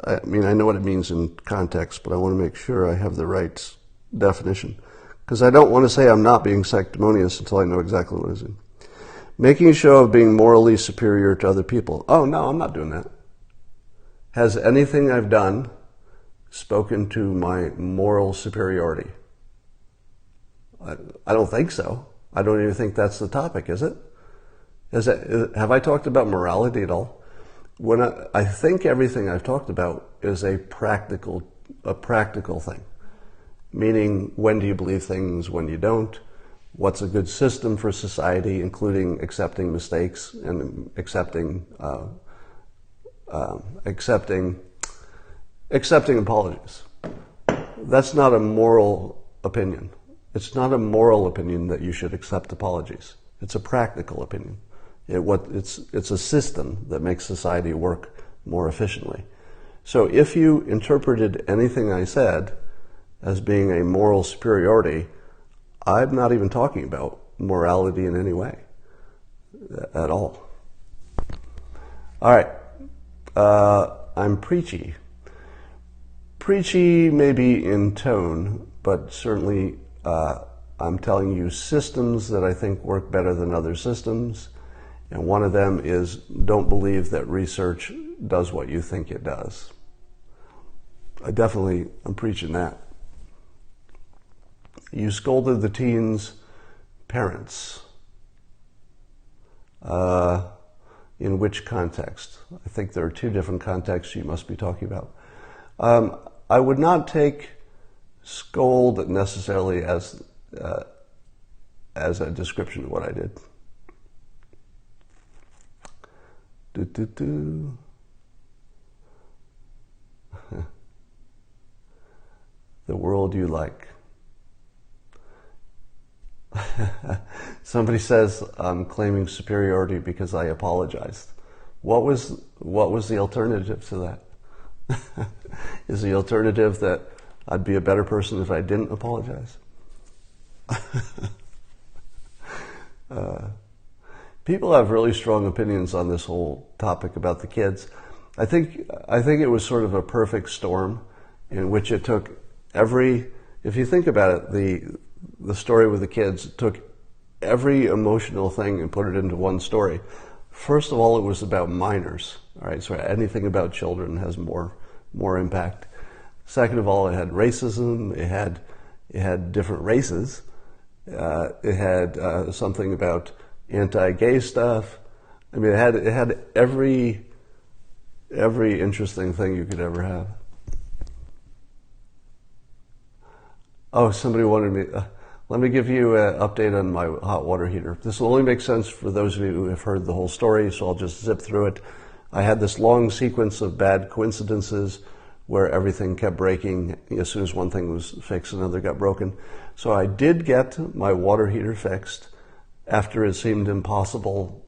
I mean, I know what it means in context, but I want to make sure I have the right definition. Because I don't want to say I'm not being sanctimonious until I know exactly what it is. Making a show of being morally superior to other people. Oh, no, I'm not doing that. Has anything I've done spoken to my moral superiority? I don't think so. I don't even think that's the topic, is it? Have I talked about morality at all? When I think everything I've talked about is a practical thing. Meaning, when do you believe things, when you don't? What's a good system for society, including accepting mistakes and accepting apologies. That's not a moral opinion. It's not a moral opinion that you should accept apologies. It's a practical opinion. It's a system that makes society work more efficiently. So if you interpreted anything I said as being a moral superiority, I'm not even talking about morality in any way at all. All right. I'm preachy. Preachy maybe in tone, but certainly I'm telling you systems that I think work better than other systems. And one of them is don't believe that research does what you think it does. I'm preaching that. You scolded the teens' parents. In which context? I think there are two different contexts you must be talking about. I would not take scold necessarily as a description of what I did. The world you like. Somebody says I'm claiming superiority because I apologized. What was the alternative to that? Is the alternative that I'd be a better person if I didn't apologize? People have really strong opinions on this whole topic about the kids. I think it was sort of a perfect storm in which it took if you think about it, the story with the kids took every emotional thing and put it into one story. First of all, it was about minors. All right, so anything about children has more impact. Second of all, it had racism. It had different races. It had something about anti-gay stuff. I mean, it had every every interesting thing you could ever have. Oh, somebody wanted me... let me give you an update on my hot water heater. This will only make sense for those of you who have heard the whole story, so I'll just zip through it. I had this long sequence of bad coincidences where everything kept breaking. As soon as one thing was fixed, another got broken. So I did get my water heater fixed after it seemed impossible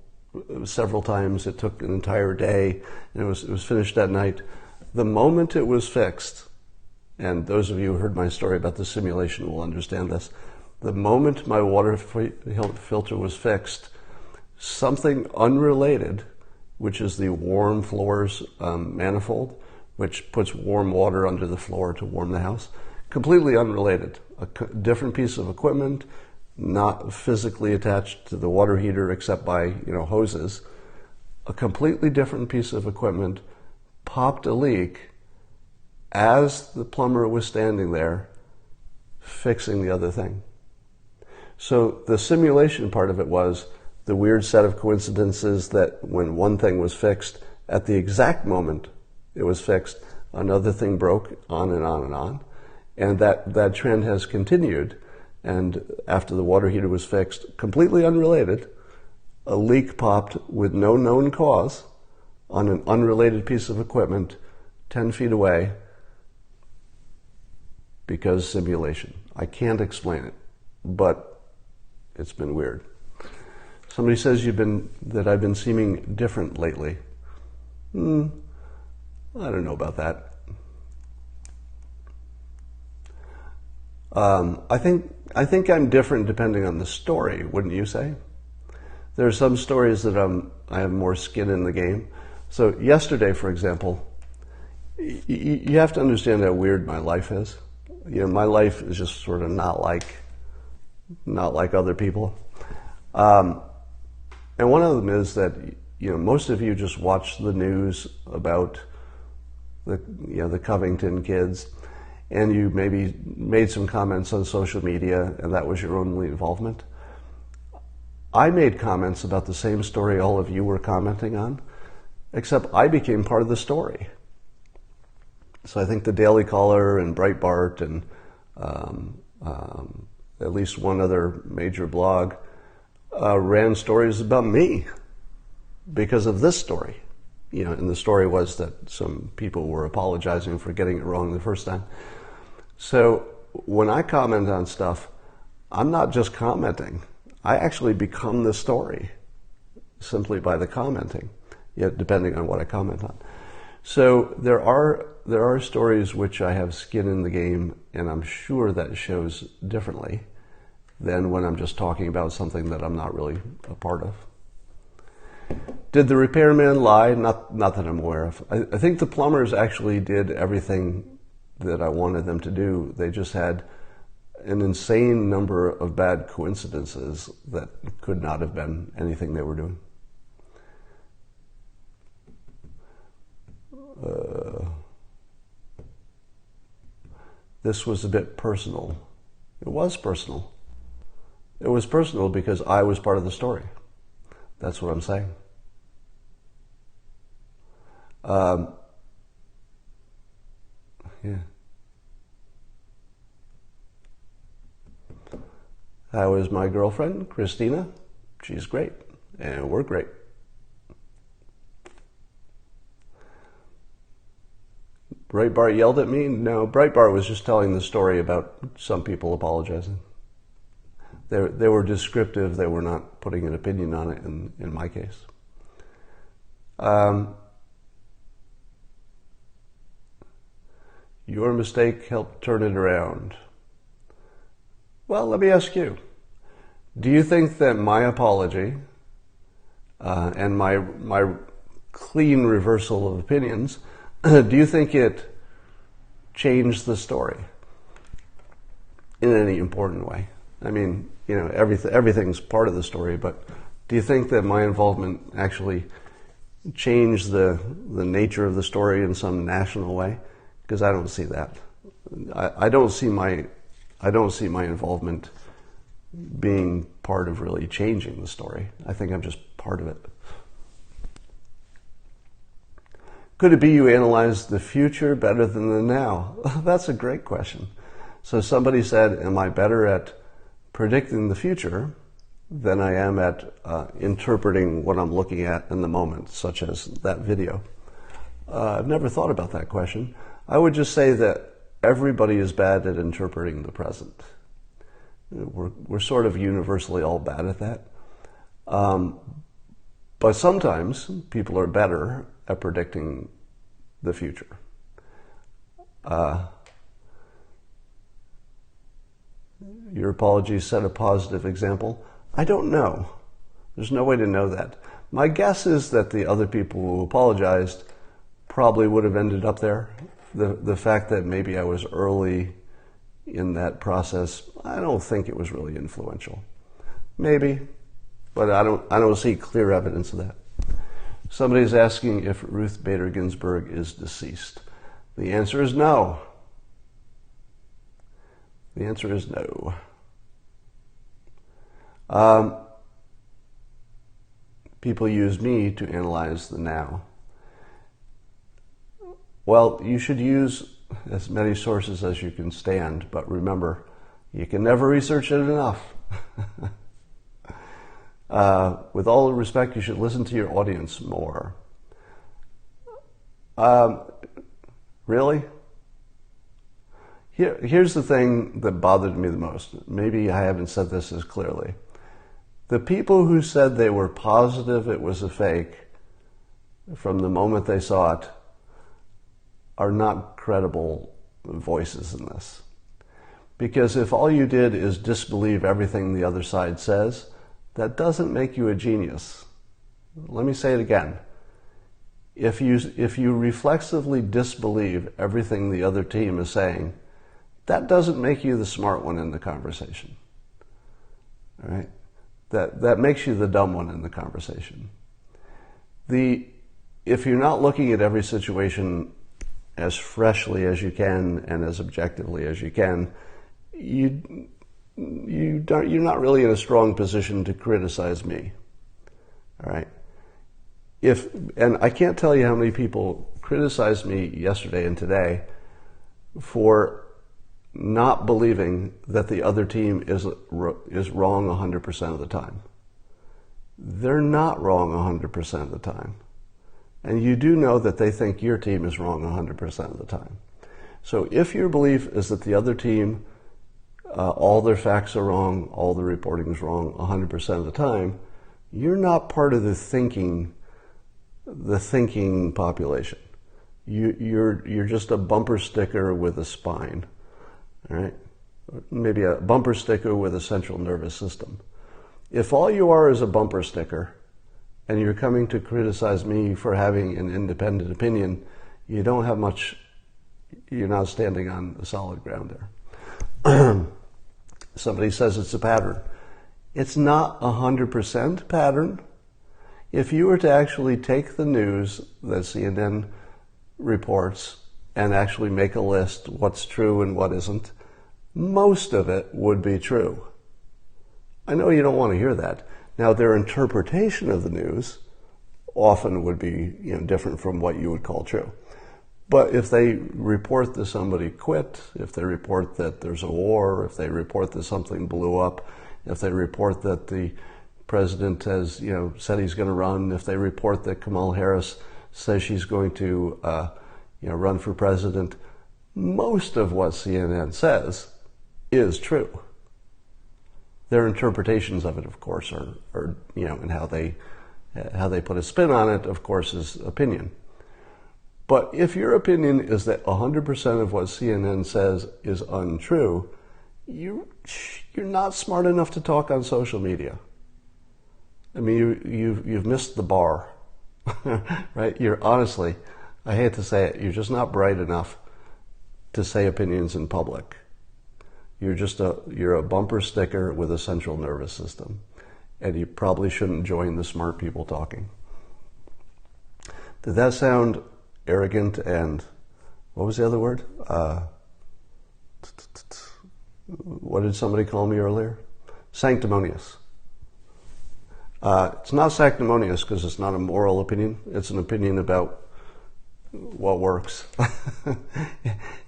several times. It took an entire day, and it was finished that night. The moment it was fixed, and those of you who heard my story about the simulation will understand this, the moment my water filter was fixed, something unrelated, which is the warm floors manifold, which puts warm water under the floor to warm the house, completely unrelated. A different piece of equipment, not physically attached to the water heater except by hoses. A completely different piece of equipment popped a leak as the plumber was standing there fixing the other thing. So the simulation part of it was the weird set of coincidences that when one thing was fixed, at the exact moment it was fixed, another thing broke, on and on and on. And that trend has continued. And after the water heater was fixed, completely unrelated, a leak popped with no known cause on an unrelated piece of equipment 10 feet away because simulation. I can't explain it, but it's been weird. Somebody says that I've been seeming different lately. I don't know about that. I think I'm different depending on the story, wouldn't you say? There are some stories that I have more skin in the game. So yesterday, for example, you have to understand how weird my life is. My life is just sort of not like other people. And one of them is that most of you just watch the news about the Covington kids, and you maybe made some comments on social media, and that was your only involvement. I made comments about the same story all of you were commenting on, except I became part of the story. So I think the Daily Caller and Breitbart and at least one other major blog ran stories about me because of this story. And the story was that some people were apologizing for getting it wrong the first time. So when I comment on stuff, I'm not just commenting. I actually become the story simply by the commenting, depending on what I comment on. So there are stories which I have skin in the game, and I'm sure that shows differently than when I'm just talking about something that I'm not really a part of. Did the repairman lie? Not that I'm aware of. I think the plumbers actually did everything that I wanted them to do. They just had an insane number of bad coincidences that could not have been anything they were doing. This was a bit personal. It was personal. It was personal because I was part of the story. That's what I'm saying. Yeah. How is my girlfriend, Christina? She's great, and we're great. Breitbart yelled at me? No, Breitbart was just telling the story about some people apologizing. They were descriptive. They were not putting an opinion on it in my case. Your mistake helped turn it around. Well, let me ask you. Do you think that my apology and my clean reversal of opinions, do you think it changed the story in any important way? I mean, everything's part of the story, but do you think that my involvement actually changed the nature of the story in some national way? Because I don't see that. I don't see my involvement being part of really changing the story. I think I'm just part of it. Could it be you analyze the future better than the now? That's a great question. So somebody said, am I better at predicting the future than I am at interpreting what I'm looking at in the moment, such as that video? I've never thought about that question. I would just say that everybody is bad at interpreting the present. We're sort of universally all bad at that. But sometimes people are better at predicting the future. Your apology set a positive example. I don't know. There's no way to know that. My guess is that the other people who apologized probably would have ended up there. The fact that maybe I was early in that process, I don't think it was really influential. Maybe, but I don't see clear evidence of that. Somebody's asking if Ruth Bader Ginsburg is deceased. The answer is no. The answer is no. People use me to analyze the now. Well, you should use as many sources as you can stand, but remember, you can never research it enough. With all due respect, you should listen to your audience more. Really? Here's the thing that bothered me the most. Maybe I haven't said this as clearly. The people who said they were positive it was a fake from the moment they saw it are not credible voices in this. Because if all you did is disbelieve everything the other side says, that doesn't make you a genius. Let me say it again. If you reflexively disbelieve everything the other team is saying, that doesn't make you the smart one in the conversation. All right? That makes you the dumb one in the conversation. If you're not looking at every situation as freshly as you can and as objectively as you can, you're not really in a strong position to criticize me. All right? And I can't tell you how many people criticized me yesterday and today for not believing that the other team is wrong 100% of the time. They're not wrong 100% of the time. And you do know that they think your team is wrong 100% of the time. So if your belief is that the other team, all their facts are wrong, all the reporting is wrong 100% of the time, you're not part of the thinking population. You're just a bumper sticker with a spine. All right? Maybe a bumper sticker with a central nervous system. If all you are is a bumper sticker and you're coming to criticize me for having an independent opinion, you don't have much, you're not standing on a solid ground there. Somebody says it's a pattern. It's not 100% pattern. If you were to actually take the news that CNN reports and actually make a list what's true and what isn't, most of it would be true. I know you don't want to hear that. Now, their interpretation of the news often would be different from what you would call true. But if they report that somebody quit, if they report that there's a war, if they report that something blew up, if they report that the president has said he's going to run, if they report that Kamala Harris says she's going to run for president, most of what CNN says is true. Their interpretations of it, of course, are and how they put a spin on it, of course, is opinion. But if your opinion is that 100% of what CNN says is untrue, you're not smart enough to talk on social media. I mean, you've missed the bar, right? Honestly, I hate to say it, you're just not bright enough to say opinions in public. You're a bumper sticker with a central nervous system, and you probably shouldn't join the smart people talking. Did that sound arrogant and what was the other word? What did somebody call me earlier? Sanctimonious. It's not sanctimonious because it's not a moral opinion. It's an opinion about what works.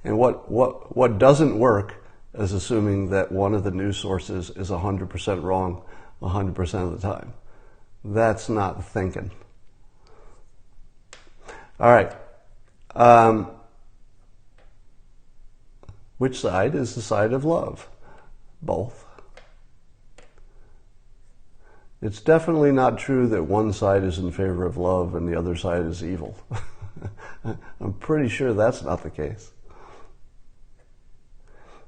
And what doesn't work is assuming that one of the news sources is 100% wrong 100% of the time. That's not thinking. All right. Which side is the side of love? Both. It's definitely not true that one side is in favor of love and the other side is evil. I'm pretty sure that's not the case.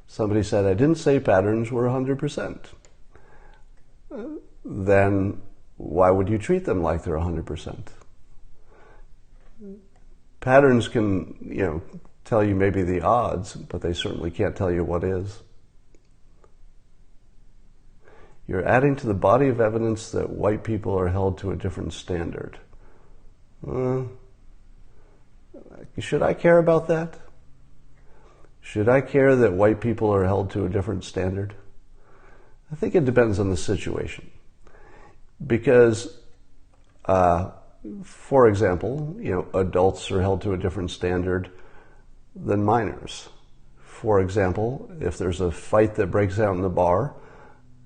Somebody said, I didn't say patterns were 100%. Then why would you treat them like they're 100%? Patterns can, tell you maybe the odds, but they certainly can't tell you what is. You're adding to the body of evidence that white people are held to a different standard. Should I care about that? Should I care that white people are held to a different standard? I think it depends on the situation. Because, for example, adults are held to a different standard than minors. For example, if there's a fight that breaks out in the bar,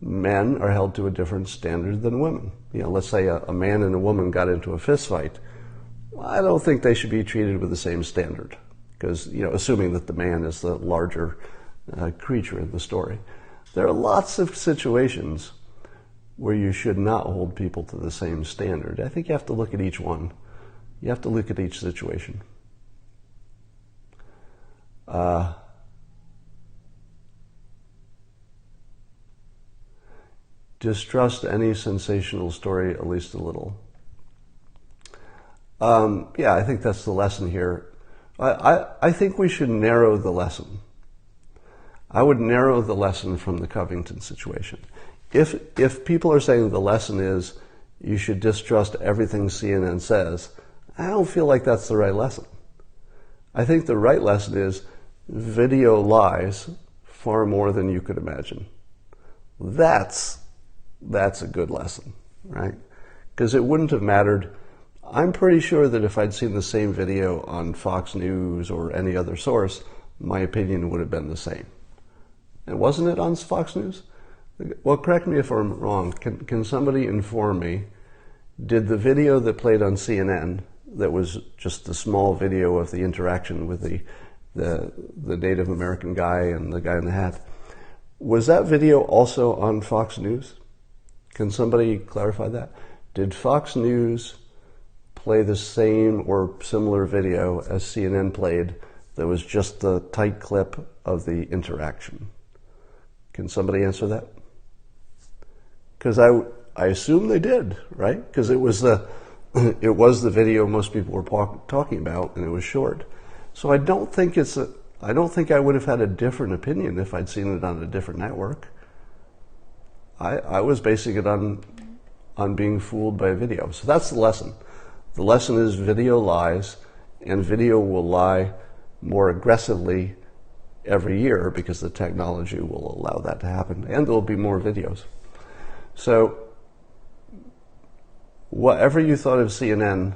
men are held to a different standard than women. Let's say a man and a woman got into a fist fight. I don't think they should be treated with the same standard. Because, assuming that the man is the larger creature in the story. There are lots of situations where you should not hold people to the same standard. I think you have to look at each one. You have to look at each situation. Distrust any sensational story at least a little. Yeah, I think that's the lesson here. I think we should narrow the lesson. I would narrow the lesson from the Covington situation. If people are saying the lesson is you should distrust everything CNN says, I don't feel like that's the right lesson. I think the right lesson is video lies far more than you could imagine. That's a good lesson, right? Because it wouldn't have mattered. I'm pretty sure that if I'd seen the same video on Fox News or any other source, my opinion would have been the same. And wasn't it on Fox News? Well, correct me if I'm wrong. Can somebody inform me, did the video that played on CNN, that was just the small video of the interaction with the Native American guy and the guy in the hat, was that video also on Fox News? Can somebody clarify that? Did Fox News play the same or similar video as CNN played that was just the tight clip of the interaction? Can somebody answer that? Because I assume they did, right? Because it was the video most people were talking about, and it was short. So I don't think I would have had a different opinion if I'd seen it on a different network. I was basing it on being fooled by a video. So that's the lesson. The lesson is video lies, and video will lie more aggressively every year because the technology will allow that to happen, and there'll be more videos. So whatever you thought of CNN,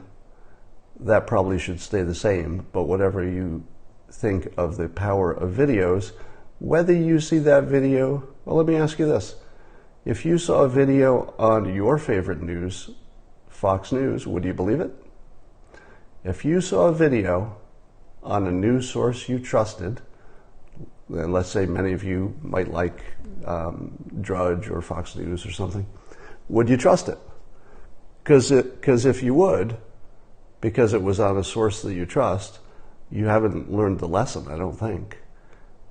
that probably should stay the same, but whatever you think of the power of videos, whether you see that video, well, let me ask you this. If you saw a video on your favorite news, Fox News, would you believe it? If you saw a video on a news source you trusted, and let's say many of you might like Drudge or Fox News or something, would you trust it? Because if you would, because it was on a source that you trust, you haven't learned the lesson, I don't think.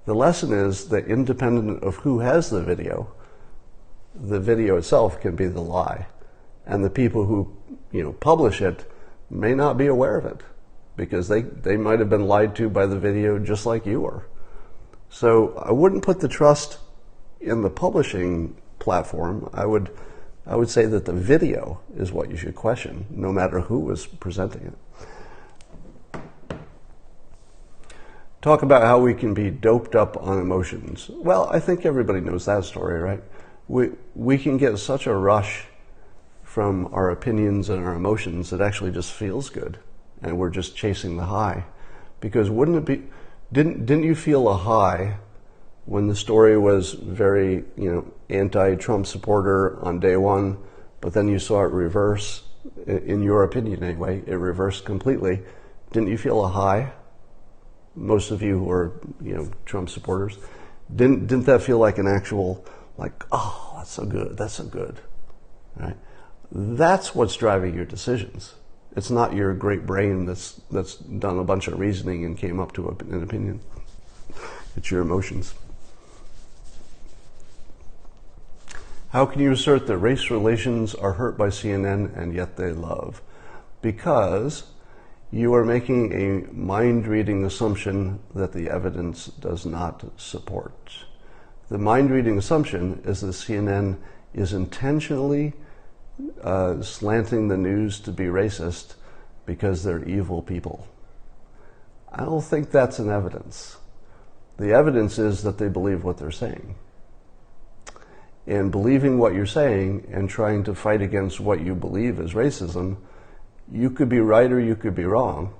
The lesson is that independent of who has the video itself can be the lie. And the people who publish it may not be aware of it because they might have been lied to by the video just like you were. So I wouldn't put the trust in the publishing platform. I would say that the video is what you should question, no matter who was presenting it. Talk about how we can be doped up on emotions. Well, I think everybody knows that story, right? We can get such a rush from our opinions and our emotions that actually just feels good. and we're just chasing the high. Because wouldn't it be, didn't you feel a high when the story was very, anti-Trump supporter on day one, but then you saw it reverse, in your opinion anyway, it reversed completely. Didn't you feel a high? Most of you who are, Trump supporters, didn't that feel like an actual, oh, that's so good, right? That's what's driving your decisions. It's not your great brain that's done a bunch of reasoning and came up to an opinion. It's your emotions. How can you assert that race relations are hurt by CNN and yet they love? Because you are making a mind-reading assumption that the evidence does not support. The mind-reading assumption is that CNN is intentionally slanting the news to be racist because they're evil people. I don't think that's an evidence. The evidence is that they believe what they're saying. And believing what you're saying and trying to fight against what you believe is racism, you could be right or you could be wrong,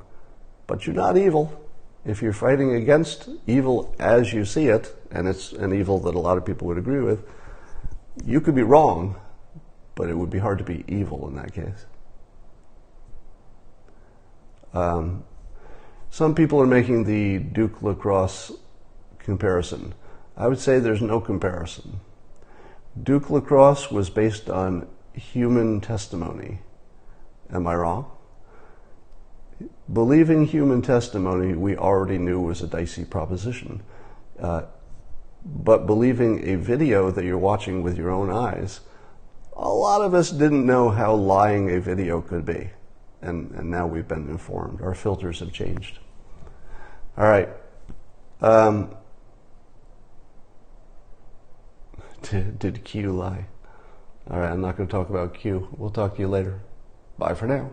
but you're not evil. If you're fighting against evil as you see it, and it's an evil that a lot of people would agree with, you could be wrong, but it would be hard to be evil in that case. Some people are making the Duke lacrosse comparison. I would say there's no comparison. Duke lacrosse was based on human testimony. Am I wrong? Believing human testimony we already knew was a dicey proposition. But believing a video that you're watching with your own eyes, a lot of us didn't know how lying a video could be. And now we've been informed. Our filters have changed. All right. Did Q lie? All right, I'm not going to talk about Q. We'll talk to you later. Bye for now.